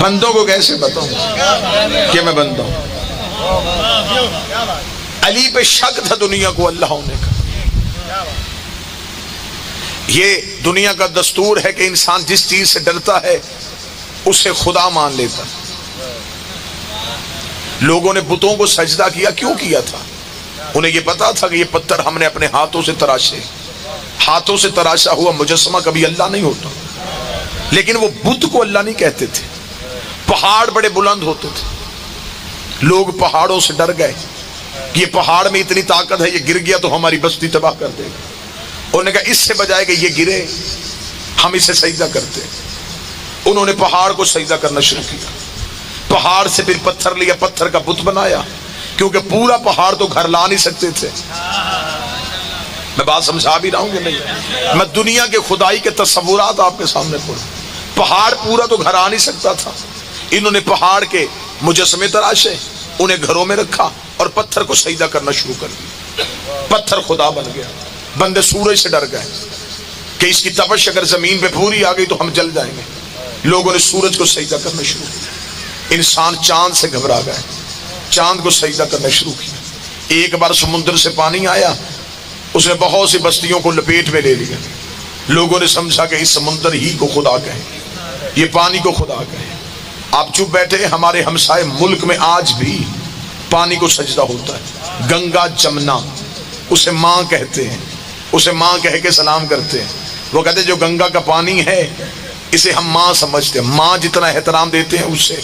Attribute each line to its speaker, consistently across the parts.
Speaker 1: بندوں کو کیسے بتاؤں کہ میں بندہ ہوں؟ علی پہ شک تھا دنیا کو اللہ ہونے کا. یہ دنیا کا دستور ہے کہ انسان جس چیز سے ڈرتا ہے اسے خدا مان لیتا. لوگوں نے بتوں کو سجدہ کیا، کیوں کیا تھا؟ انہیں یہ پتا تھا کہ یہ پتھر ہم نے اپنے ہاتھوں سے تراشے. ہاتھوں سے تراشا ہوا مجسمہ کبھی اللہ نہیں ہوتا. لیکن وہ بت کو اللہ نہیں کہتے تھے. پہاڑ بڑے بلند ہوتے تھے، لوگ پہاڑوں سے ڈر گئے کہ یہ پہاڑ میں اتنی طاقت ہے، یہ گر گیا تو ہماری بستی تباہ کر دے گا. انہوں نے کہا اس سے بجائے کہ یہ گرے ہم اسے سجدہ کرتے. انہوں نے پہاڑ کو سجدہ کرنا شروع کیا. پہاڑ سے پھر پتھر لیا، پتھر کا بت بنایا، کیونکہ پورا پہاڑ تو گھر لا نہیں سکتے تھے. میں بات سمجھا بھی رہا ہوں کہ نہیں؟ میں دنیا کے خدائی کے تصورات آپ کے سامنے پڑھوں. پہاڑ پورا تو گھر آ نہیں سکتا تھا. انہوں نے پہاڑ کے مجسمے تراشے، انہیں گھروں میں رکھا اور پتھر کو سجدہ کرنا شروع کر دیا. پتھر خدا بن گیا. بندے سورج سے ڈر گئے کہ اس کی تپش اگر زمین پہ پوری آ گئی تو ہم جل جائیں گے. لوگوں نے سورج کو سجدہ کرنا شروع کیا. انسان چاند سے گھبرا گئے، چاند کو سجدہ کرنا شروع کیا. ایک بار سمندر سے پانی آیا، اس نے بہت سی بستیوں کو لپیٹ میں لے لیا. لوگوں نے سمجھا کہ اس سمندر ہی کو خدا کہیں، یہ پانی کو خدا کہیں. آپ چپ بیٹھے. ہمارے ہمسائے ملک میں آج بھی پانی کو سجدہ ہوتا ہے. گنگا جمنا اسے ماں کہتے ہیں، اسے ماں کہہ کے سلام کرتے ہیں. وہ کہتے ہیں جو گنگا کا پانی ہے اسے ہم ماں سمجھتے ہیں. ماں جتنا احترام دیتے ہیں اس سے.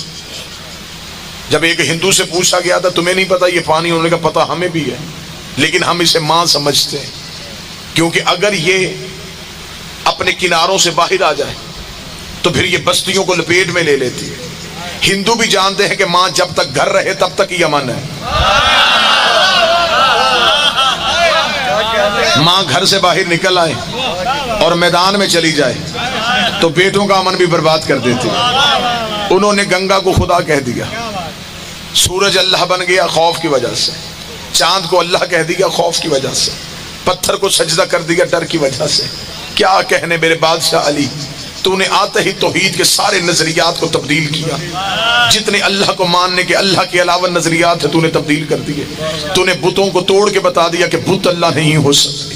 Speaker 1: جب ایک ہندو سے پوچھا گیا تھا تمہیں نہیں پتا یہ پانی؟ انہوں نے کہا پتا ہمیں بھی ہے، لیکن ہم اسے ماں سمجھتے ہیں، کیونکہ اگر یہ اپنے کناروں سے باہر آ جائے تو پھر یہ بستیوں کو لپیٹ میں لے لیتی ہے. ہندو بھی جانتے ہیں کہ ماں جب تک گھر رہے تب تک ہی امن ہے. ماں گھر سے باہر نکل آئے اور میدان میں چلی جائے تو بیٹوں کا امن بھی برباد کر دیتے. انہوں نے گنگا کو خدا کہہ دیا. سورج اللہ بن گیا خوف کی وجہ سے. چاند کو اللہ کہہ دیا خوف کی وجہ سے. پتھر کو سجدہ کر دیا ڈر کی وجہ سے. کیا کہنے میرے بادشاہ علی، تو نے آتے ہی توحید کے سارے نظریات کو تبدیل کیا. جتنے اللہ کو ماننے کے اللہ کے علاوہ نظریات ہیں تو نے تبدیل کر دیے. تو نے بتوں کو توڑ کے بتا دیا کہ بت اللہ نہیں ہو سکتے.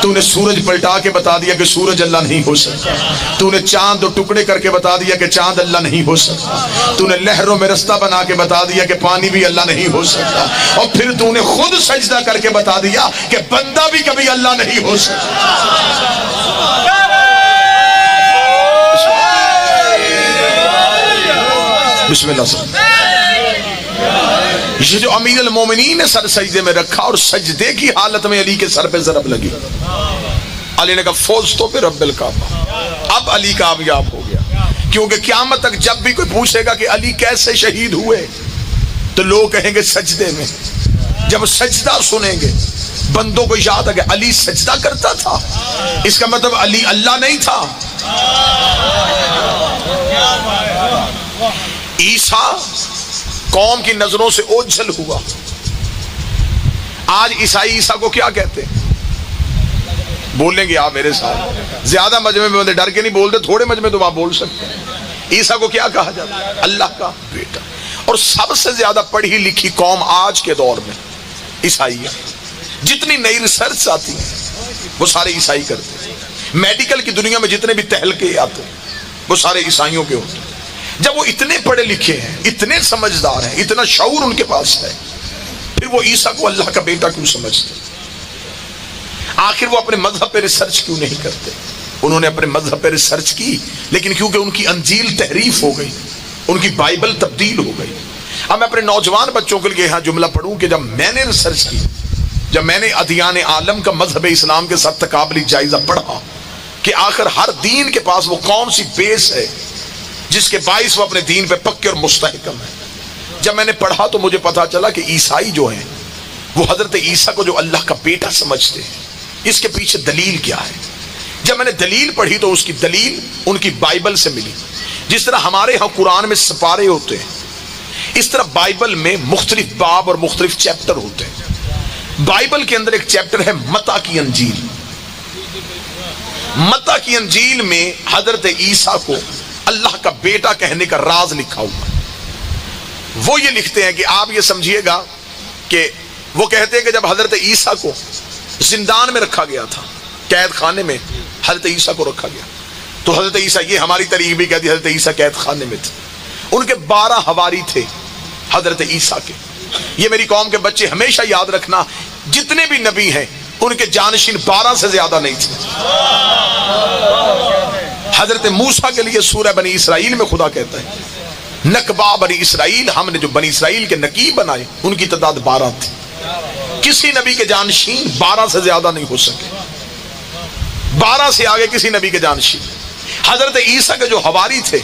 Speaker 1: تو نے سورج پلٹا کے بتا دیا کہ سورج اللہ نہیں ہو سکتا. تو نے چاند اور ٹکڑے کر کے بتا دیا کہ چاند اللہ نہیں ہو سکتا. تو نے لہروں میں رستہ بنا کے بتا دیا کہ پانی بھی اللہ نہیں ہو سکتا. اور پھر تو نے خود سجدہ کر کے بتا دیا کہ بندہ بھی کبھی اللہ نہیں ہو سکتا. بسم اللہ سے. یہ جو امیر المومنین نے سر سجدے میں رکھا اور سجدے کی حالت میں علی کے سر پہ ضرب لگی. علی نے کہا فوز تو پہ رب الکعبہ. اب علی کامیاب ہو گیا، کیونکہ قیامت تک جب بھی کوئی پوچھے گا کہ علی کیسے شہید ہوئے تو لوگ کہیں گے سجدے میں. جب سجدہ سنیں گے بندوں کو یاد ہے کہ علی سجدہ کرتا تھا، اس کا مطلب علی اللہ نہیں تھا. عیسیٰ قوم کی نظروں سے اوجھل ہوا. آج عیسائی عیسیٰ کو کیا کہتے ہیں؟ بولیں گے آپ میرے ساتھ. زیادہ مجمع میں ڈر کے نہیں بولتے، تھوڑے مجمع تو آپ بول سکتے ہیں. عیسیٰ کو کیا کہا جاتا ہے؟ اللہ کا بیٹا. اور سب سے زیادہ پڑھی لکھی قوم آج کے دور میں عیسائی ہے. جتنی نئی ریسرچ آتی ہے وہ سارے عیسائی کرتے ہیں. میڈیکل کی دنیا میں جتنے بھی تحلقے آتے ہیں وہ سارے عیسائیوں کے ہوتے ہیں. جب وہ اتنے پڑھے لکھے ہیں، اتنے سمجھدار ہیں، اتنا شعور ان کے پاس ہے، پھر وہ عیسیٰ کو اللہ کا بیٹا کیوں سمجھتے؟ آخر وہ اپنے مذہب پہ ریسرچ کیوں نہیں کرتے؟ انہوں نے اپنے مذہب پہ ریسرچ کی، لیکن کیونکہ ان کی انجیل تحریف ہو گئی، ان کی بائبل تبدیل ہو گئی. اب میں اپنے نوجوان بچوں کے لیے یہاں جملہ پڑھوں کہ جب میں نے ریسرچ کی، جب میں نے ادیان عالم کا مذہب اسلام کے ساتھ تقابلی جائزہ پڑھا کہ آخر ہر دین کے پاس وہ کون سی بیس ہے جس کے باعث وہ اپنے دین پہ پکے اور مستحکم ہے، جب میں نے پڑھا تو مجھے پتا چلا کہ عیسائی جو ہیں وہ حضرت عیسیٰ کو جو اللہ کا بیٹا سمجھتے ہیں، اس کے پیچھے دلیل کیا ہے. جب میں نے دلیل پڑھی تو اس کی دلیل ان کی بائبل سے ملی. جس طرح ہمارے ہاں قرآن میں سپارے ہوتے ہیں، اس طرح بائبل میں مختلف باب اور مختلف چیپٹر ہوتے ہیں. بائبل کے اندر ایک چیپٹر ہے متی کی انجیل. متی کی انجیل میں حضرت عیسیٰ کو اللہ کا بیٹا کہنے کا راز لکھا ہوا. وہ یہ لکھتے ہیں کہ آپ یہ سمجھیے گا کہ وہ کہتے ہیں کہ جب حضرت عیسیٰ کو زندان میں رکھا گیا تھا، قید خانے میں حضرت عیسیٰ کو رکھا گیا، تو حضرت عیسیٰ، یہ ہماری تاریخ بھی کہتی ہے حضرت عیسیٰ قید خانے میں تھے. ان کے 12 حواری تھے حضرت عیسیٰ کے. یہ میری قوم کے بچے ہمیشہ یاد رکھنا، جتنے بھی نبی ہیں ان کے جانشین 12 سے زیادہ نہیں تھے. حضرت موسیٰ کے لیے سورہ بنی اسرائیل میں خدا کہتا ہے نقبہ بنی اسرائیل، ہم نے جو بنی اسرائیل کے نقیب بنائے ان کی تعداد 12 تھی. کسی نبی کے جانشین 12 سے زیادہ نہیں ہو سکے، 12 سے آگے کسی نبی کے جانشین. حضرت عیسیٰ کے جو حواری تھے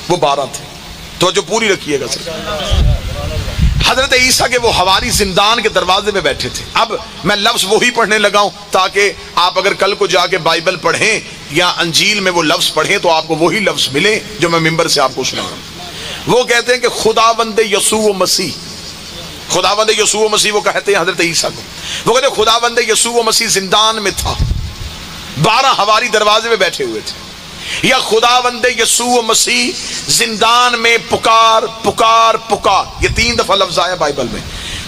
Speaker 1: وہ 12 تھے. تو جو پوری رکھیے گا سر. حضرت عیسیٰ کے وہ حواری زندان کے دروازے میں بیٹھے تھے. اب میں لفظ وہی پڑھنے لگا ہوں تاکہ آپ اگر کل کو جا کے بائبل پڑھیں یا انجیل میں وہ لفظ پڑھیں تو آپ کو وہی لفظ ملے جو میں ممبر سے آپ کو سنا رہا ہوں. وہ کہتے ہیں کہ خداوند یسوع مسیح، خداوند یسوع مسیح وہ کہتے ہیں حضرت عیسیٰ کو، وہ کہتے ہیں خداوند یسوع مسیح زندان میں تھا، 12 حواری دروازے میں بیٹھے ہوئے تھے. یا خداوند یسوع مسیح زندان میں پکار پکار پکار، یہ 3 دفعہ لفظ آیا بائبل میں.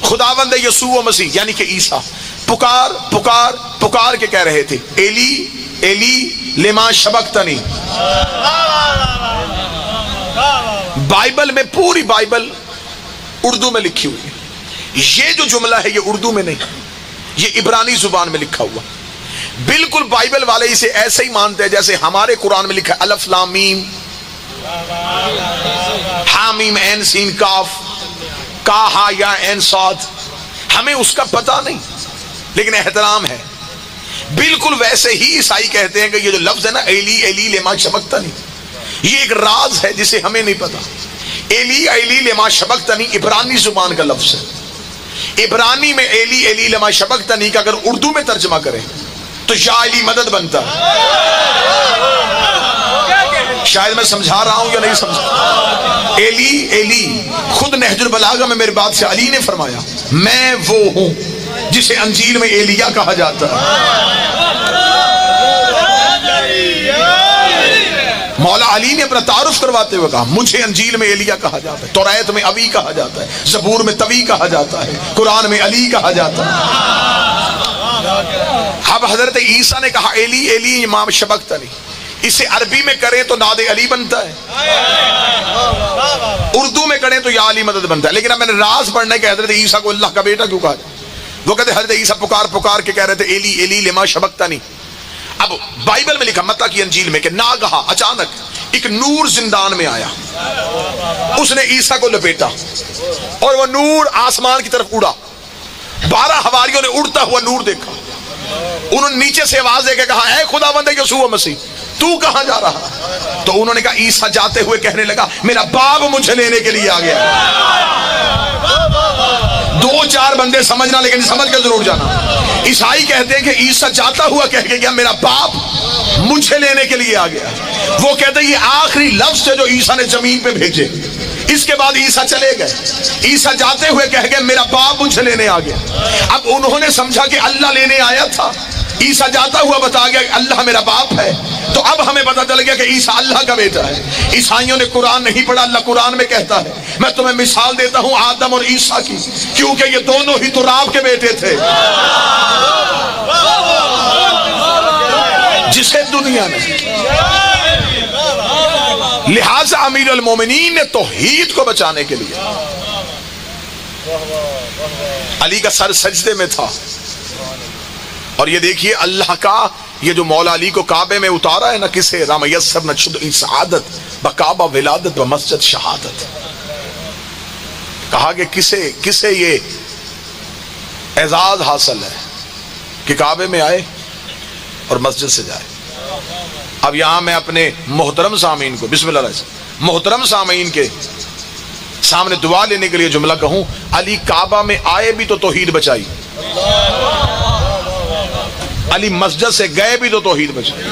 Speaker 1: خداوند یسوع مسیح یعنی کہ عیسیٰ پکار پکار پکار کے کہہ رہے تھے ایلی ایلی لما شبقتنی. بائبل میں، پوری بائبل اردو میں لکھی ہوئی ہے. یہ جو جملہ ہے یہ اردو میں نہیں، یہ عبرانی زبان میں لکھا ہوا. بالکل بائبل والے اسے ایسے ہی مانتے ہیں جیسے ہمارے قرآن میں لکھا ہے الف لام میم حامیم عین سین کاف کا ہا یا عین صاد. ہمیں اس کا پتہ نہیں لیکن احترام ہے. بالکل ویسے ہی عیسائی کہتے ہیں کہ یہ جو لفظ ہے نا ایلی ایلی لما شبقتنی، یہ ایک راز ہے جسے ہمیں نہیں پتا. ایلی ایلی لما شبقتنی عبرانی زبان کا لفظ ہے. عبرانی میں ایلی ایلی لما شبقتنی کا اگر اردو میں ترجمہ کریں تو یا علی مدد بنتا ہے. شاید میں سمجھا رہا ہوں یا نہیں سمجھا. ایلی ایلی، خود نہج البلاغہ میں میرے بات سے علی نے فرمایا میں وہ ہوں جسے انجیل میں ایلیا کہا جاتا ہے. مولا علی نے اپنا تعارف کرواتے ہوئے کہا مجھے انجیل میں ایلیا کہا جاتا ہے، توریت میں ابی کہا جاتا ہے، زبور میں طوی کہا جاتا ہے، قرآن میں علی کہا جاتا ہے. اب حضرت عیسیٰ نے کہا ایلی ایلی امام شبقتنی، اسے عربی میں کریں تو ناد علی بنتا ہے، اردو میں کریں تو یا علی مدد بنتا ہے. لیکن اب میں نے راز پڑھنا ہے کہ حضرت عیسیٰ کو اللہ کا بیٹا کیوں کہا جائے. وہ کہتے حضرت عیسیٰ پکار پکار کے کہہ رہے تھے ایلی ایلی لما شبقتنی. اب بائبل میں لکھا متی کی انجیل میں کہ ناگہا اچانک ایک نور زندان میں آیا، اس نے عیسیٰ کو لپیٹا اور وہ نور آسمان کی طرف اڑا. 12 حواریوں نے اڑتا ہوا نور دیکھا. انہوں نے نیچے سے آواز دے کے کہا اے خداوند یسوع مسیح تو کہاں جا رہا؟ تو انہوں نے کہا عیسیٰ جاتے ہوئے کہنے لگا میرا باپ مجھے لینے کے لیے آ گیا. 2-4 بندے سمجھنا لیکن سمجھ کے ضرور جانا. عیسائی کہتے ہیں کہ عیسیٰ جاتا ہوا کہہ کے گیا میرا باپ مجھے لینے کے لیے آ گیا. وہ کہتے ہیں یہ آخری لفظ ہے جو عیسیٰ نے زمین پہ بھیجے. اس کے بعد عیسیٰ چلے گئے. عیسیٰ جاتے ہوئے کہہ گئے میرا باپ مجھے لینے آ گیا. اب انہوں نے سمجھا کہ اللہ لینے آیا تھا. عیسیٰ جاتا ہوا بتا گیا کہ اللہ میرا باپ ہے. تو اب ہمیں پتا چل گیا کہ عیسیٰ اللہ کا بیٹا ہے. عیسائیوں نے قرآن نہیں پڑھا. اللہ قرآن میں کہتا ہے میں تمہیں مثال دیتا ہوں آدم اور عیسیٰ کی، کیونکہ یہ دونوں ہی تراب کے بیٹے تھے جسے دنیا نے. لہذا امیر المومنین نے توحید کو بچانے کے لیے علی کا سر سجدے میں تھا. اور یہ دیکھیے اللہ کا یہ جو مولا علی کو کعبے میں اتارا ہے نا کسے رام یسر نشد سعادت بکعبہ ولادت و مسجد شہادت. کہا کہ کسے یہ اعزاز حاصل ہے کہ کعبے میں آئے اور مسجد سے جائے. اب یہاں میں اپنے محترم سامعین کو بسم اللہ الرحمن الرحیم محترم سامعین کے سامنے دعا لینے کے لیے جملہ کہوں. علی کعبہ میں آئے بھی تو توحید بچائی، علی مسجد سے گئے بھی تو توحید بچائی.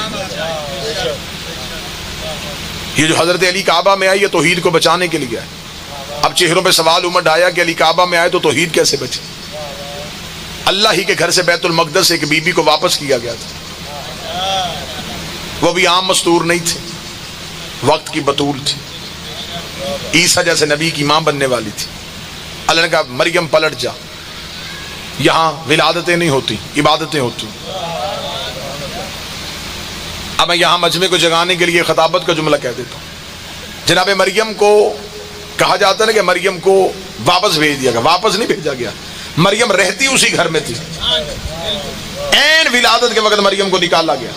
Speaker 1: یہ جو حضرت علی کعبہ میں آئی یہ توحید کو بچانے کے لیے آئے. اب چہروں پہ سوال امٹ آیا کہ علی کعبہ میں آئے تو توحید کیسے بچے. اللہ ہی کے گھر سے بیت المقدس سے ایک بی بی کو واپس کیا گیا تھا. وہ بھی عام مستور نہیں تھے، وقت کی بطول تھی، عیسیٰ جیسے نبی کی ماں بننے والی تھی. اللہ نے کہا مریم پلٹ جا، یہاں ولادتیں نہیں ہوتی، عبادتیں ہوتی. اب میں یہاں مجمع کو جگانے کے لیے خطابت کا جملہ کہہ دیتا ہوں. جناب مریم کو کہا جاتا ہے نا کہ مریم کو واپس بھیج دیا گیا. واپس نہیں بھیجا گیا، مریم رہتی اسی گھر میں تھی. عین ولادت کے وقت مریم کو نکالا گیا.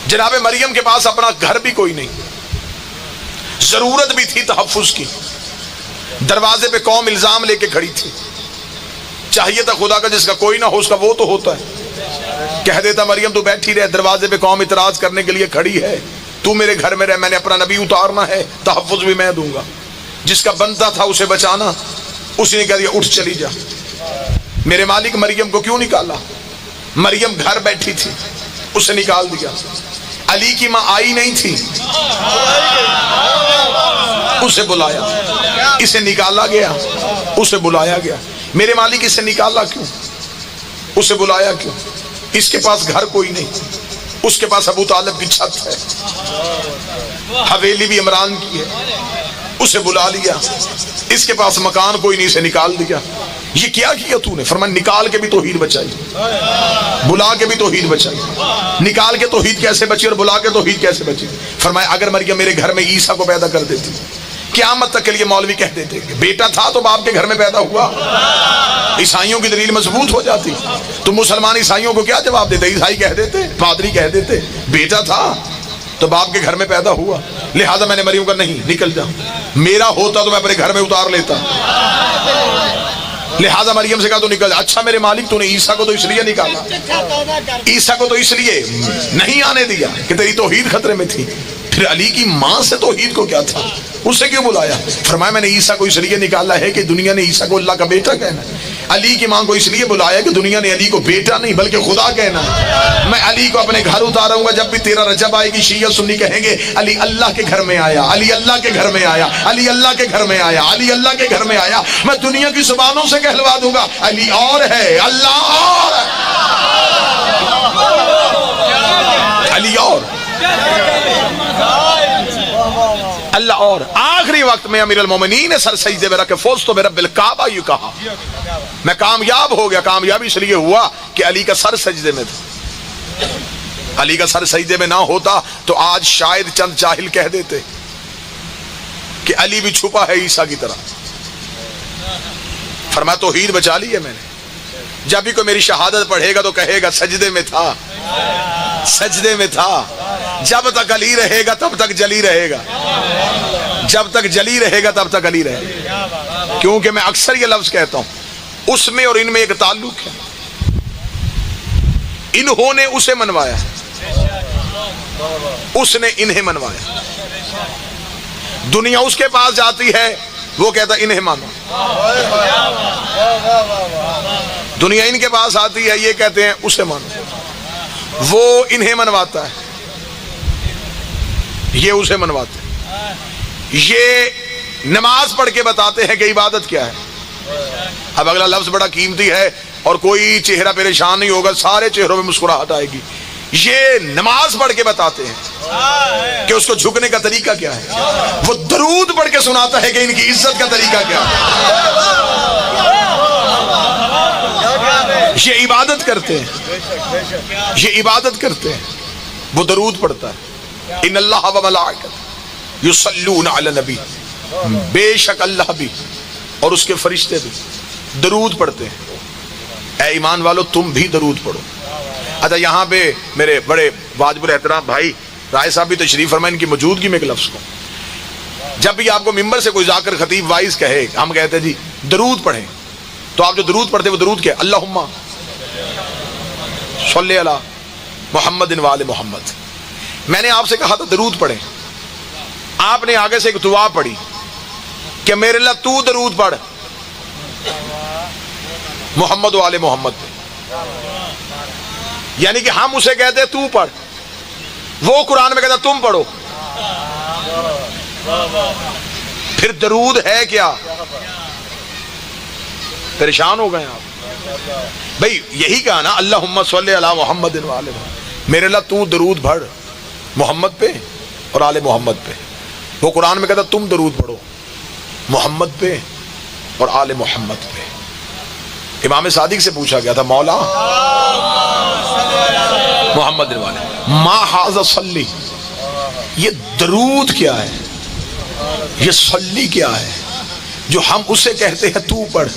Speaker 1: جناب مریم کے پاس اپنا گھر بھی کوئی نہیں، ضرورت بھی تھی تحفظ کی. دروازے پہ قوم الزام لے کے کھڑی تھی. چاہیے تھا خدا کا جس کا کوئی نہ ہو اس کا وہ تو ہوتا ہے. کہہ دیتا مریم تو بیٹھی رہے، دروازے پہ قوم اعتراض کرنے کے لیے کھڑی ہے، تو میرے گھر میں رہ، میں نے اپنا نبی اتارنا ہے، تحفظ بھی میں دوں گا. جس کا بنتا تھا اسے بچانا، اسی نے کہہ دیا اٹھ چلی جا. میرے مالک مریم کو کیوں نکالا؟ مریم گھر بیٹھی تھی، اسے نکال دیا. علی کی ماں آئی نہیں تھی، اسے بلایا. اسے نکالا گیا، اسے بلایا گیا. میرے مالک اسے نکالا کیوں؟ اسے بلایا کیوں؟ اس کے پاس گھر کوئی نہیں، اس کے پاس ابو طالب کی چھت ہے، حویلی بھی عمران کی ہے، اسے بلا لیا. اس کے پاس مکان کوئی نہیں، اسے نکال دیا. یہ کیا کیا تو نے؟ فرمایا نکال کے بھی توحید بچائی، بلا کے بھی توحید بچائی. نکال کے توحید کیسے بچی اور بلا کے توحید کیسے بچی؟ فرمایا اگر مریم میرے گھر میں عیسیٰ کو پیدا کر دیتی، قیامت تک کے لیے مولوی کہہ دیتے کہ بیٹا تھا تو باپ کے گھر میں پیدا ہوا، عیسائیوں کی دلیل مضبوط ہو جاتی. تو مسلمان عیسائیوں کو کیا جواب دیتے؟ عیسائی کہہ دیتے، پادری کہہ دیتے بیٹا تھا تو باپ کے گھر میں پیدا ہوا. لہذا میں نے مریم کا نہیں، نکل جا. میرا ہوتا تو میں اپنے گھر میں اتار لیتا. لہذا مریم سے کہا تو نکل جا. اچھا میرے مالک تو نے عیسیٰ کو تو اس لیے نکالا، عیسیٰ کو تو اس لیے نہیں آنے دیا کہ تیری توحید خطرے میں تھی. پھر علی کی ماں سے توحید کو کیا تھا؟ اسے کیوں بلایا؟ فرمایا میں نے عیسیٰ کو اس لیے نکالا ہے کہ دنیا نے عیسیٰ کو اللہ کا بیٹا کہنا ہے. علی کی ماں کو اس لیے بلایا کہ دنیا نے علی کو بیٹا نہیں بلکہ خدا کہنا ہے. میں علی کو اپنے گھر اتاروں گا. جب بھی تیرا رجب آئے گی شیعہ سنی کہیں گے علی اللہ کے گھر میں آیا، علی اللہ کے گھر میں آیا، علی اللہ کے گھر میں آیا، علی اللہ کے گھر میں آیا. میں دنیا کی زبانوں سے کہلوا دوں گا علی اور ہے، اللہ اور ہے، علی اور اللہ اور. آخری وقت میں امیر المومنین نے سر سجدے میں رکھ کے فوز تو برب الکعبہ یہ کہا. میں کامیاب ہو گیا. کامیابی اس لیے ہوا کہ علی کا سر سجدے میں تھا. علی کا سر سجدے میں نہ ہوتا تو آج شاید چند جاہل کہہ دیتے کہ علی بھی چھپا ہے عیسیٰ کی طرح. فرمایا توحید بچا لی ہے میں نے. جب بھی کوئی میری شہادت پڑھے گا تو کہے گا سجدے میں تھا، سجدے میں تھا. جب تک علی رہے گا تب تک جلی رہے گا، جب تک جلی رہے گا تب تک علی رہے گا. کیونکہ میں اکثر یہ لفظ کہتا ہوں اس میں اور ان میں ایک تعلق ہے. انہوں نے اسے منوایا، اس نے انہیں منوایا. دنیا اس کے پاس جاتی ہے، وہ کہتا انہیں مانو. دنیا ان کے پاس آتی ہے، یہ کہتے ہیں اسے مانو. وہ انہیں منواتا ہے، یہ اسے منواتے ہیں. یہ نماز پڑھ کے بتاتے ہیں کہ عبادت کیا ہے. اب اگلا لفظ بڑا قیمتی ہے اور کوئی چہرہ پریشان نہیں ہوگا، سارے چہروں میں مسکراہٹ آئے گی. یہ نماز پڑھ کے بتاتے ہیں کہ اس کو جھکنے کا طریقہ کیا ہے. وہ درود پڑھ کے سناتا ہے کہ ان کی عزت کا طریقہ کیا ہے. یہ عبادت کرتے ہیں، یہ عبادت کرتے ہیں. وہ درود پڑھتا ہے ان اللہ و ملائکۃ یصلون علی النبی، بے شک اللہ بھی اور اس کے فرشتے بھی درود پڑھتے ہیں. اے ایمان والو تم بھی درود پڑھو. اچھا یہاں پہ میرے بڑے واجب الاحترام بھائی رائے صاحب بھی تشریف فرمائیں، ان کی موجودگی میں ایک لفظ کو. جب بھی آپ کو ممبر سے کوئی ذاکر خطیب وائز کہے، ہم کہتے ہیں جی درود پڑھیں، تو آپ جو درود پڑھتے وہ درود کیا؟ اللہم صلی علی محمد و آل محمد. میں نے آپ سے کہا تھا درود پڑھیں، آپ نے آگے سے ایک دعا پڑھی کہ میرے اللہ تو درود پڑھ محمد و آل محمد پہ. یعنی کہ ہم اسے کہتے تو پڑھ، وہ قرآن میں کہتا تم پڑھو. پھر درود ہے کیا؟ پریشان ہو گئے آپ بھائی. یہی کہا نا اللہم صلی علی محمد و آل محمد. میرے اللہ تو درود پڑھ. محمد پہ اور آل محمد پہ. وہ قرآن میں کہتا تم درود پڑھو محمد پہ اور آل محمد پہ. امام صادق سے پوچھا گیا تھا مولا محمد والے ما ھذا صلی، یہ درود کیا ہے، یہ صلی کیا ہے جو ہم اسے کہتے ہیں تو پڑھ،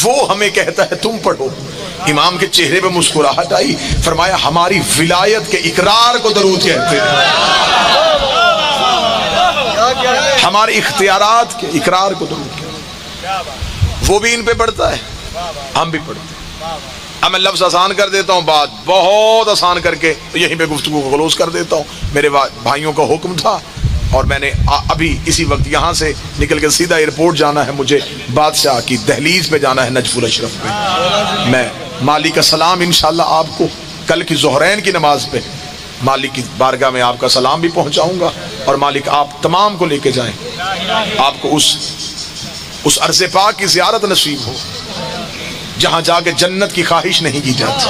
Speaker 1: وہ ہمیں کہتا ہے تم پڑھو. امام کے چہرے پہ مسکراہٹ آئی، فرمایا ہماری ولایت کے اقرار کو درود کہتے ہیں، ہمارے اختیارات کے اقرار کو درود کہتے ہیں. وہ بھی ان پہ پڑھتا ہے، ہم بھی پڑھتے ہیں. اب میں لفظ آسان کر دیتا ہوں، بات بہت آسان کر کے یہیں پہ گفتگو کو کلوز کر دیتا ہوں. میرے بھائیوں کا حکم تھا اور میں نے ابھی اسی وقت یہاں سے نکل کے سیدھا ایئرپورٹ جانا ہے، مجھے بادشاہ کی دہلیز پہ جانا ہے نجف الاشرف پہ. میں مالک کا سلام انشاءاللہ آپ کو کل کی ظہرین کی نماز پہ مالک کی بارگاہ میں آپ کا سلام بھی پہنچاؤں گا، اور مالک آپ تمام کو لے کے جائیں، آپ کو اس عرض پاک کی زیارت نصیب ہو جہاں جا کے جنت کی خواہش نہیں کی جاتی.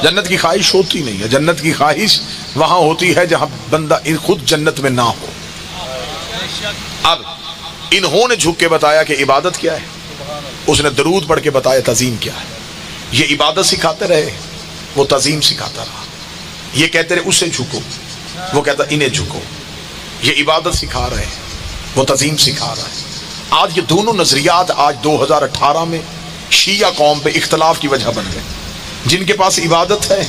Speaker 1: جنت کی خواہش ہوتی نہیں ہے، جنت کی خواہش وہاں ہوتی ہے جہاں بندہ خود جنت میں نہ ہو. اب انہوں نے جھک کے بتایا کہ عبادت کیا ہے، اس نے درود پڑھ کے بتایا تعظیم کیا ہے. یہ عبادت سکھاتے رہے، وہ تعظیم سکھاتا رہا. یہ کہتے رہے اسے جھکو، وہ کہتا انہیں جھکو. یہ عبادت سکھا رہے، وہ تعظیم سکھا رہا ہے. آج یہ دونوں نظریات آج 2018 میں شیعہ قوم پہ اختلاف کی وجہ بن گئے. جن کے پاس عبادت ہے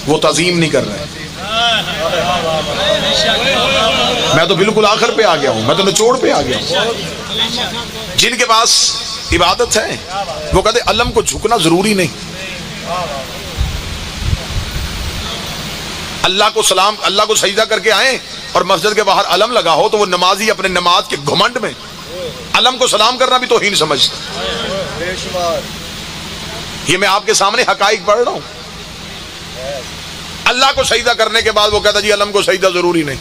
Speaker 1: وہ تعظیم نہیں کر رہے. میں تو بالکل آخر پہ آ گیا ہوں، میں تو نچوڑ پہ آ گیا ہوں. جن کے پاس عبادت ہے وہ کہتے علم کو جھکنا ضروری نہیں. اللہ کو سجدہ کر کے آئیں اور مسجد کے باہر علم لگا ہو تو وہ نمازی اپنے نماز کے گھمنڈ میں علم کو سلام کرنا بھی توہین سمجھتا. یہ میں آپ کے سامنے حقائق پڑھ رہا ہوں. اللہ کو سجدہ کرنے کے بعد وہ کہتا جی علم کو سجدہ ضروری نہیں،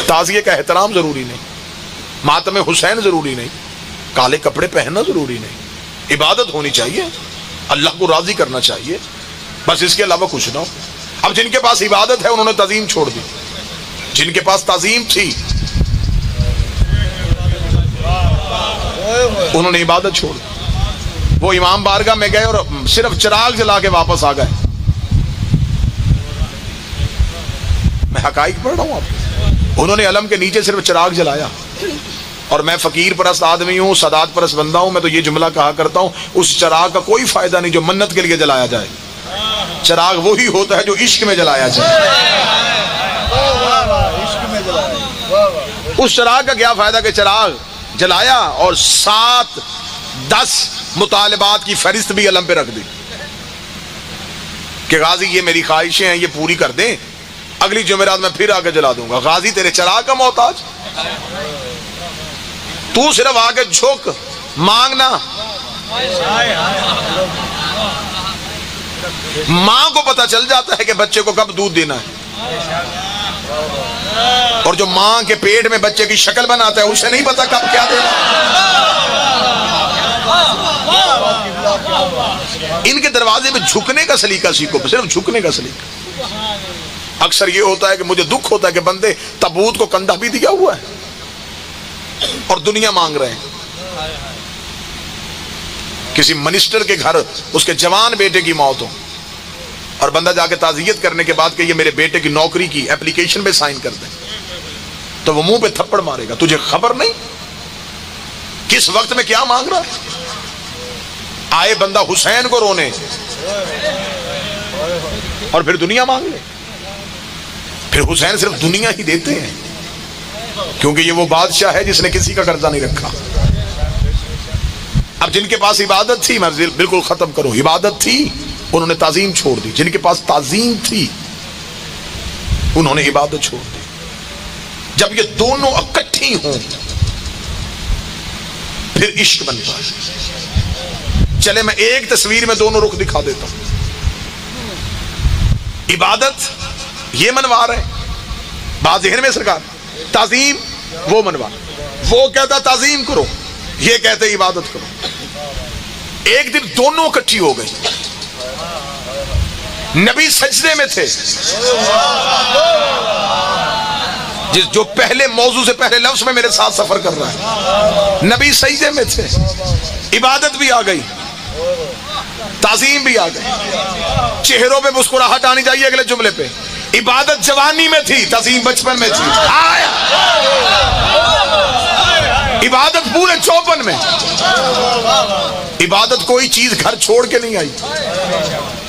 Speaker 1: تعزیے کا احترام ضروری نہیں، ماتم حسین ضروری نہیں، کالے کپڑے پہننا ضروری نہیں. عبادت ہونی چاہیے، اللہ کو راضی کرنا چاہیے، بس اس کے علاوہ کچھ نہ ہو. اب جن کے پاس عبادت ہے انہوں نے تعظیم چھوڑ دی. جن کے پاس تعظیم تھی انہوں نے عبادت چھوڑ دی. وہ امام بارگاہ میں گئے اور صرف چراغ جلا کے واپس آ گئے. میں حقائق پڑھ رہا ہوں آپ. انہوں نے علم کے نیچے صرف چراغ جلایا. اور میں فقیر پرست آدمی ہوں، سادات پرست بندہ ہوں، میں تو یہ جملہ کہا کرتا ہوں اس چراغ کا کوئی فائدہ نہیں جو منت کے لیے جلایا جائے. چراغ وہی ہوتا ہے جو عشق میں جلایا جائے. اس چراغ کا کیا فائدہ کہ چراغ جلایا اور 7-10 مطالبات کی فہرست بھی علم پہ رکھ دی کہ غازی یہ میری خواہشیں ہیں، یہ پوری کر دیں، اگلی جمعرات میں پھر آگے جلا دوں گا. غازی تیرے چراغ کا محتاج، تو صرف آگے جھک مانگنا. ماں کو پتا چل جاتا ہے کہ بچے کو کب دودھ دینا ہے، اور جو ماں کے پیٹ میں بچے کی شکل بناتا ہے اسے نہیں پتا کب کیا دینا. ان کے دروازے میں جھکنے کا سلیقہ سیکھو، صرف جھکنے کا سلیقہ. اکثر یہ ہوتا ہے کہ مجھے دکھ ہوتا ہے کہ بندے تابوت کو کندھا بھی دیا ہوا ہے اور دنیا مانگ رہے ہیں. کسی منسٹر کے گھر اس کے جوان بیٹے کی موت ہو اور بندہ جا کے تعزیت کرنے کے بعد کہ یہ میرے بیٹے کی نوکری کی اپلیکیشن پہ سائن کر دیں تو وہ منہ پہ تھپڑ مارے گا. تجھے خبر نہیں کس وقت میں کیا مانگ رہا ہے. آئے بندہ حسین کو رونے اور پھر دنیا مانگ لے. پھر حسین صرف دنیا ہی دیتے ہیں کیونکہ یہ وہ بادشاہ ہے جس نے کسی کا قرضہ نہیں رکھا. اب جن کے پاس عبادت تھی، میں بالکل ختم کروں، عبادت تھی انہوں نے تعظیم چھوڑ دی. جن کے پاس تعظیم تھی انہوں نے عبادت چھوڑ دی. جب یہ دونوں اکٹھی ہوں پھر عشق بنتا ہے. چلے میں ایک تصویر میں دونوں رخ دکھا دیتا ہوں. عبادت یہ منوا رہے بات ذہن میں سرکار، تعظیم وہ منوا، وہ کہتا تعظیم کرو، یہ کہتے عبادت کرو. ایک دن دونوں اکٹھی ہو گئی. نبی سجدے میں تھے. جو پہلے موضوع سے پہلے لفظ میں میرے ساتھ سفر کر رہا ہے، نبی سجدے میں تھے. عبادت بھی آ گئی، تعظیم بھی آ گئی. چہروں پہ مسکراہٹ آنی چاہیے اگلے جملے پہ. عبادت جوانی میں تھی، تعظیم بچپن میں تھی. عبادت پورے چوپن میں. عبادت کوئی چیز گھر چھوڑ کے نہیں آئی.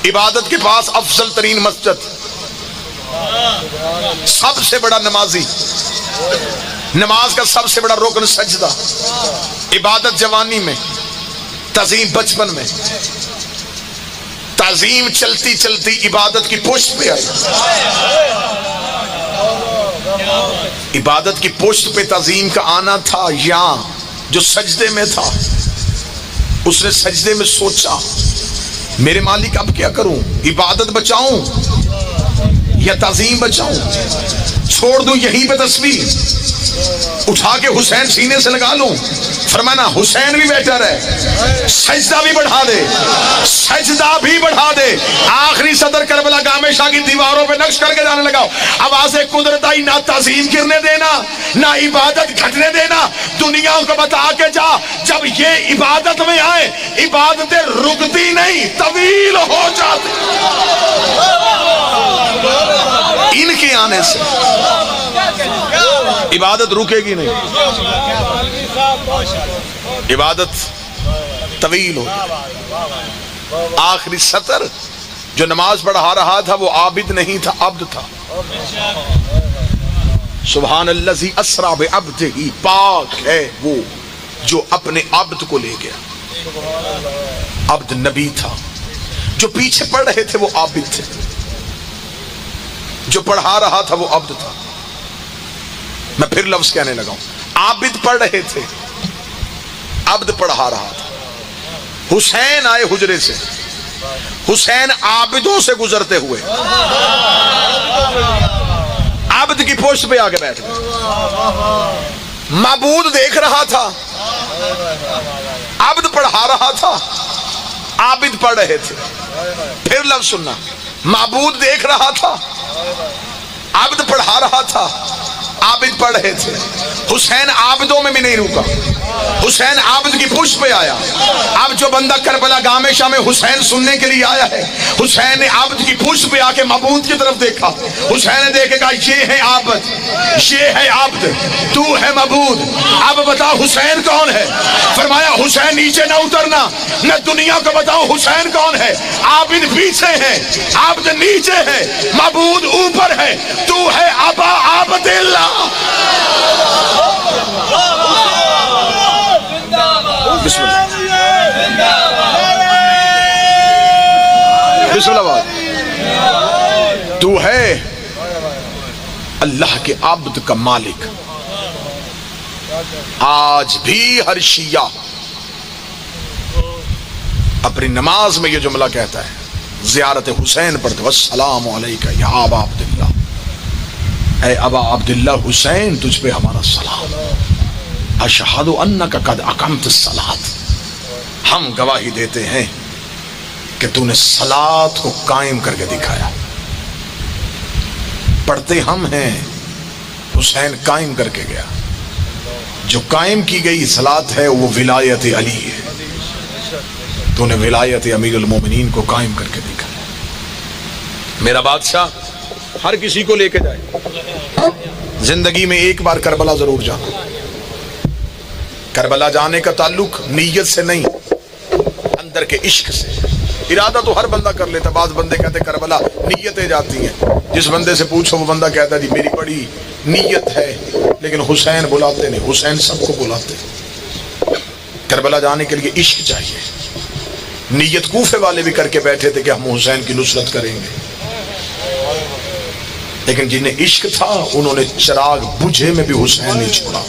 Speaker 1: عبادت کے پاس افضل ترین مسجد، سب سے بڑا نمازی، نماز کا سب سے بڑا رکن سجدہ. عبادت جوانی میں، تعظیم بچپن میں. تعظیم چلتی چلتی عبادت کی پشت پہ آئی. عبادت کی پشت پہ تعظیم کا آنا تھا. یہاں جو سجدے میں تھا، اس نے سجدے میں سوچا میرے مالک اب کیا کروں، عبادت بچاؤں یا تعظیم بچاؤں؟ چھوڑ دوں یہیں پہ تسبیح، اٹھا کے حسین سینے سے لگا لوں؟ فرمانا حسین بھی بیٹر ہے، سجدہ بھی بڑھا دے، سجدہ بھی بڑھا دے. آخری صدر کربلا گامے شاہ کی دیواروں پہ نقش کر کے جانے لگا. آواز قدرت آئی، نہ تعظیم گرنے دینا، نہ عبادت گھٹنے دینا. دنیا کو بتا کے جا، جب یہ عبادت میں آئے، عبادتیں رکتی نہیں، طویل ہو جاتی. ان کے آنے سے عبادت رکے گی نہیں، عبادت طویل ہو. آخری سطر جو نماز پڑھا رہا تھا وہ عابد نہیں تھا، عبد تھا. سبحان الذی اسری بعبدہ، پاک ہے وہ جو اپنے عبد کو لے گیا. عبد نبی تھا. جو پیچھے پڑھ رہے تھے وہ عابد تھے، جو پڑھا رہا تھا وہ عبد تھا. میں پھر لفظ کہنے لگا ہوں. عابد پڑھ رہے تھے، عبد پڑھا رہا تھا. حسین آئے حجرے سے، حسین عابدوں سے گزرتے ہوئے عبد کی پوشت پہ آگے بیٹھ گئے. معبود دیکھ رہا تھا، عبد پڑھا رہا تھا، عابد پڑھ رہے تھے. پھر لفظ سننا، معبود دیکھ رہا تھا، عبد پڑھا رہا تھا، عابد پڑھ رہے تھے. حسین عابدوں میں بھی نہیں رکا، حسین عابد کی پشت پہ آیا. اب جو بندہ کربلا گامے شاہ میں حسین سننے کے لیے آیا ہے، حسین نے عابد کی پشت پہ آ کے معبود کی طرف دیکھا. حسین نے دیکھے کہا یہ ہے عابد، یہ ہے عابد، تو ہے معبود. اب بتا حسین کون ہے؟ فرمایا حسین نیچے نہ اترنا، میں دنیا کو بتاؤں حسین کون ہے. عابد پیچھے ہے، عابد نیچے ہے، معبود اوپر ہے. تو ہے ابا عابد اللہ. بسم اللہ. تو ہے اللہ کے عبد کا مالک. آج بھی ہر شیعہ اپنی نماز میں یہ جملہ کہتا ہے، زیارت حسین پڑھتے، والسلام علیکہ یا ابا عبداللہ، اے ابا عبداللہ حسین تجھ پہ ہمارا سلام. اشہد انک قد اقمت الصلاۃ، ہم گواہی دیتے ہیں کہ تو نے صلاۃ کو قائم کر کے دکھایا. پڑھتے ہم ہیں، حسین قائم کر کے گیا. جو قائم کی گئی صلاۃ ہے وہ ولایت علی ہے. تو نے ولایت امیر المومنین کو قائم کر کے دکھایا. میرا بادشاہ ہر کسی کو لے کے جائے، زندگی میں ایک بار کربلا ضرور جانا. کربلا جانے کا تعلق نیت سے نہیں، اندر کے عشق سے. ارادہ تو ہر بندہ کر لیتا. بعض بندے کہتے کربلا نیتیں جاتی ہیں. جس بندے سے پوچھو وہ بندہ کہتا ہے جی میری بڑی نیت ہے، لیکن حسین بلاتے نہیں. حسین سب کو بلاتے. کربلا جانے کے لیے عشق چاہیے. نیت کوفے والے بھی کر کے بیٹھے تھے کہ ہم حسین کی نصرت کریں گے، لیکن جنہیں عشق تھا انہوں نے چراغ بجھے میں بھی حسین نہیں چھوڑا.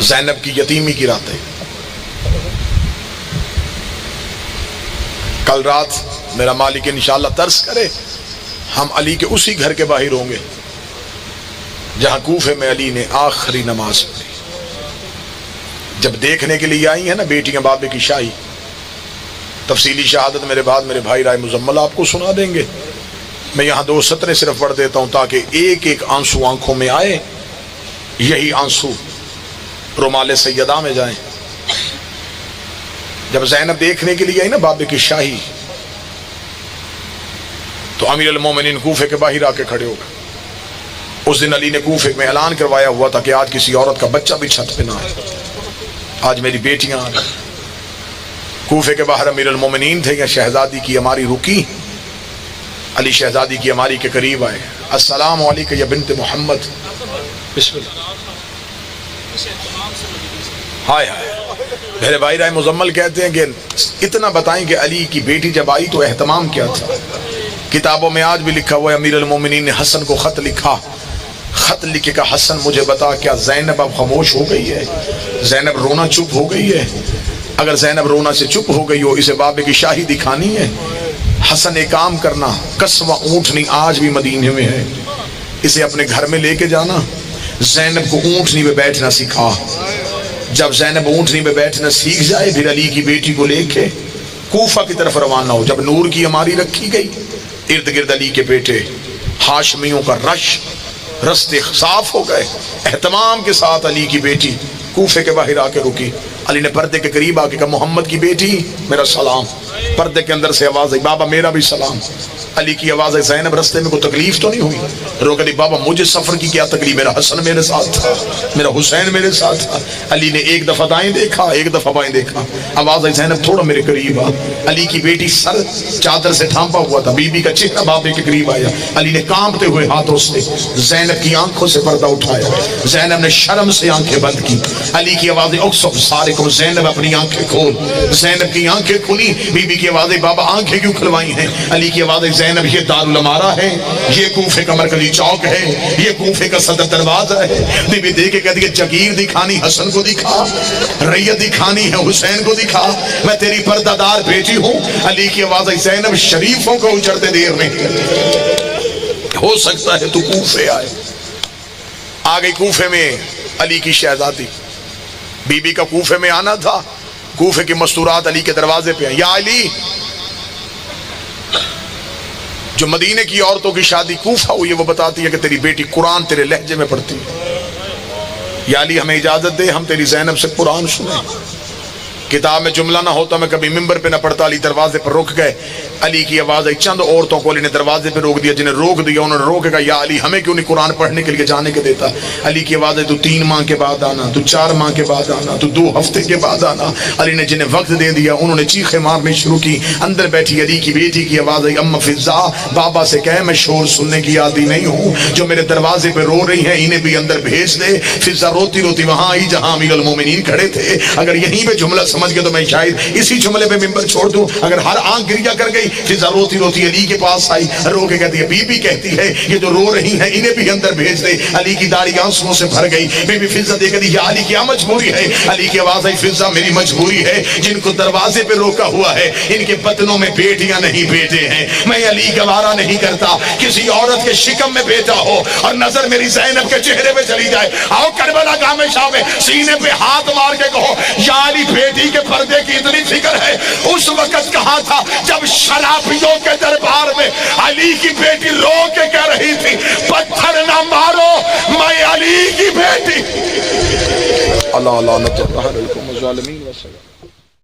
Speaker 1: زینب کی یتیمی کی راتیں. کل رات میرا مالک انشاءاللہ ترس کرے ہم علی کے اسی گھر کے باہر ہوں گے جہاں کوفے میں علی نے آخری نماز پڑھی. جب دیکھنے کے لیے آئی ہیں نا بیٹیاں بابے کی شاہی، تفصیلی شہادت میرے بعد میرے بھائی رائے مزمل آپ کو سنا دیں گے، میں یہاں 2 سطریں صرف پڑھ دیتا ہوں تاکہ ایک ایک آنسو آنکھوں میں آئے، یہی آنسو رومال سیدہ میں جائیں۔ جب زینب دیکھنے کے لیے آئی نا بابے کی شاہی، تو امیر المومنین کوفے کے باہر آ کے کھڑے ہو گئے۔ اس دن علی نے کوفے میں اعلان کروایا ہوا تھا کہ آج کسی عورت کا بچہ بھی چھت پہ نہ آئے، آج میری بیٹیاں آ گئی۔ کوفے کے باہر امیر المومنین تھے، یا شہزادی کی ہماری رکی، علی شہزادی کی ہماری کے قریب آئے، السلام علیکم یا بنت محمد، بسم اللہ۔ ہائے ہائے، میرے بھائی رائے مزمل کہتے ہیں کہ اتنا بتائیں کہ علی کی بیٹی جب آئی تو اہتمام کیا تھا۔ کتابوں میں آج بھی لکھا ہوا ہے امیر المومنین نے حسن کو خط لکھا، خط لکھ کے کہا حسن مجھے بتا کیا زینب اب خاموش ہو گئی ہے، زینب رونا چپ ہو گئی ہے؟ اگر زینب رونا سے چپ ہو گئی ہو اسے بابے کی شاہی دکھانی ہے، حسن ایک کام کرنا، قصوہ اونٹنی آج بھی مدینے میں ہے، اسے اپنے گھر میں لے کے جانا، زینب کو اونٹنی پہ بیٹھنا سکھا، جب زینب اونٹنی پہ بیٹھنا سیکھ جائے پھر علی کی بیٹی کو لے کے کوفہ کی طرف روانہ ہو۔ جب نور کی ہماری رکھی گئی، ارد گرد علی کے بیٹے ہاشمیوں کا رستے صاف ہو گئے، اہتمام کے ساتھ علی کی بیٹی کوفے کے باہر آ کے رکی۔ علی نے پردے کے قریب آ کے کہا محمد کی بیٹی میرا سلام۔ پردے کے اندر سے آواز آئی بابا میرا بھی سلام۔ علی کی آواز ہے زینب رستے میں کوئی تکلیف تو نہیں ہوئی؟ رو کہتی بابا مجھے سفر کی کیا تکلیف، میرا حسن میرے ساتھ تھا، میرا حسین میرے ساتھ تھا۔ علی نے ایک دفعہ دائیں دیکھا ایک دفعہ بائیں دیکھا، آواز آئی زینب تھوڑا میرے قریب آ۔ علی کی بیٹی سر چادر سے ڈھانپا ہوا تھا، بی بی کا چہرہ بابے کے قریب آیا، علی نے کانپتے ہوئے ہاتھوں سے زینب کی آنکھوں سے پردہ اٹھایا، زینب نے شرم سے آنکھیں بند کی۔ علی کی آواز اکسف سارکم، زینب اپنی آنکھیں کھول۔ زینب کی آنکھیں کھلی، بی بی کی آواز بابا آنکھیں کیوں کھلوائی ہیں؟ علی کی آواز زینب یہ دارالامارہ ہے، یہ کوفے کا مرکزی چوک ہے، یہ کوفے کا صدر دروازہ ہے۔ بی بی دیکھ کے کہتی ہے جگیر دکھانی حسن کو دکھا، ریت دکھانی ہے حسین کو دکھا، میں تیری پردہ دار بیٹی ہوں۔ علی کی آواز ہے زینب شریفوں کو اجڑتے دیر نہیں، ہو سکتا ہے تو کوفے آئے۔ آ گئی کوفے میں علی کی شہزادی، بی بی کا کوفے میں آنا تھا، کوفے کی مستورات علی کے دروازے پہ ہیں، یا علی جو مدینے کی عورتوں کی شادی کوفہ ہوئی ہے وہ بتاتی ہے کہ تیری بیٹی قرآن تیرے لہجے میں پڑھتی ہے، یا علی ہمیں اجازت دے ہم تیری زینب سے قرآن سنیں۔ کتاب میں جملہ نہ ہوتا میں کبھی ممبر پہ نہ پڑھتا، علی دروازے پر رک گئے۔ علی کی آواز آئی، چند عورتوں کو علی نے دروازے پہ روک دیا، جنہیں روک دیا انہوں نے روکے گا یا علی ہمیں کیوں نہیں قرآن پڑھنے کے لیے جانے کے دیتا؟ علی کی آواز ہے تو 3 ماہ کے بعد آنا، تو 4 ماہ کے بعد آنا، تو 2 ہفتے کے بعد آنا۔ علی نے جنہیں وقت دے دیا انہوں نے چیخیں مارنی شروع کی۔ اندر بیٹھی علی کی بیٹی کی آواز آئی، اما فضا بابا سے کہے میں شور سننے کی عادی نہیں ہوں، جو میرے دروازے پہ رو رہی ہیں انہیں بھی اندر بھیج دے۔ فضا روتی روتی وہاں آئی جہاں امیر المومنین کھڑے تھے، اگر یہیں پہ جملہ سمجھ گئے تو میں شاید اسی جملے پہ ممبر چھوڑ دوں۔ اگر ہر آنکھ گریا کر گئی، فضا روتی روتی علی کے پاس آئی، رو کے کہتی ہے بی بی کہتی ہے یہ جو رو رہی ہیں انہیں بھی اندر بھیج دے۔ علی کی داڑھی آنسوؤں سے بھر گئی، بی بی فضا دیکھ دی یا علی کیا مجبوری ہے؟ علی کی آواز آئی فضا میری مجبوری ہے، جن کو دروازے پہ روکا ہوا ہے ان کے بطنوں میں بیٹیاں نہیں بیٹے ہیں، میں علی گوارا نہیں کرتا کسی عورت کے شکم میں بیٹا ہو اور نظر میری زینب کے چہرے پہ چلی جائے۔ آؤ کربلا گاہ میں شاہ میں سینے پہ ہاتھ مار کے کہو یا علی بیٹی کے پردے کی اتنی فکر ہے اس وقت کہا تھا جب شرابیوں کے دربار میں علی کی بیٹی رو کے کہہ رہی تھی پتھر نہ مارو میں علی کی بیٹی۔ اللہ لعنت اللہ علیکم الظالمین وسلم۔